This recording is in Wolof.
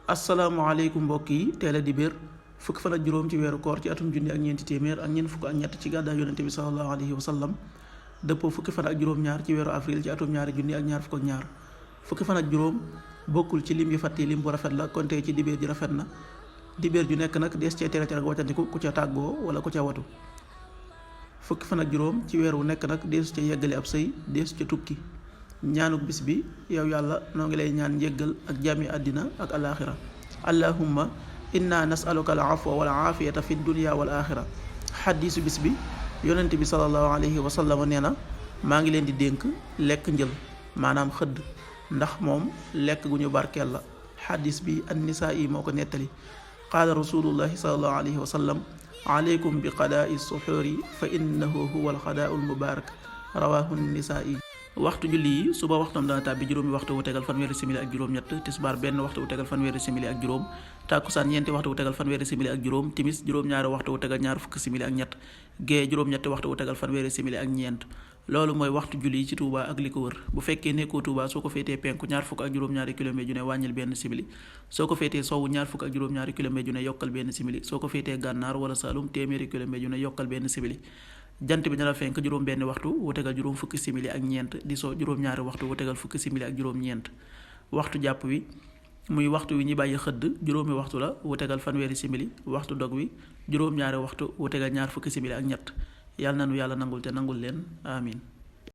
asalaamaaleykum mbokk yi teel a dibéer fukki fan ak juróom ci weeru koor ci atum junni ak ñeenti téeméer ak ñeent fukk ak ñett ci gàddaay yonente bi sallallahu alayhi wa sallam dëppoo fukki fan ak juróom-ñaar ci weeru avril ci atum ñaari junni ak ñaar fukk ak ñaar fukki fan ak juróom bokkul ci lim yi fàtte lim bu rafet la kon tey ci dibéer ji rafet na dibéer ju nekk nag dees cee tere ak wàccandiku ku ca tàggoo wala ku ca watu fukki fan ak juróom ci weer wu nekk nag deesu ca yeggale ab sëy deesu ca tukki ñaanuk bis bi yow yàlla noo ngi lay ñaan njéggal ak jàmmi àddina ak alaaxira allahumma inna nasaluka al afwa wal aafiyata fi dunya wal axira xaddiisu bis bi yonent bi sallallahu alayhi wa sallam nee na maa ngi leen di dénk lekk njël maanaam xëdd ndax moom lekk gu ñu barkeel la xaddiis bi an-nisaa yi moo ko nettali qaala rasulullahi sallallahu alayhi wa sallam alaykum bi qadaai suxuuri fa innahu huwa al qadaau al mubaarak rawaahu an-nisaa yi waxtu julli yi suba waxtoom dana tàbbi juróomi waxtu wu tegal fanweeri simili ak juróom-ñett tisbaar benn waxtu wu tegal fanweeri simili ak juróom tàkkusaan ñeenti waxtu wu tegal fanweeri simili ak juróom timis juróom-ñaari waxtu wu tegal ñaar fukki simili ak ñett gee juróom-ñetti waxtu wu tegal fanweeri simili ak ñeent loolu mooy waxtu julli yi ci Touba ak li ko wër bu fekkee nekkoo Touba soo ko féetee penku ñaar fukk ak juróom-ñaari kilomètre ju ne wàññil benn simili soo ko féetee sowwu ñaar fukk ak juróom-ñaari kilomètre ju ne yokkal benn simili soo ko féetee gànnaar wala Saalum téeméeri kilomètre ju ne yokkal benn simili jant bi dana fenk juróom benn waxtu wu tegal juróom fukki simili ak ñeent di soo juróom-ñaari waxtu wu tegal fukki simili ak juróom-ñeent waxtu jàpp wi muy waxtu wi ñi bàyyi xëdd juróomi waxtu la wu tegal fanweeri simili waxtu dog wi juróom-ñaari waxtu wu tegal ñaar fukki simili ak ñett yàlla nanu yàlla nangul te nangul leen amin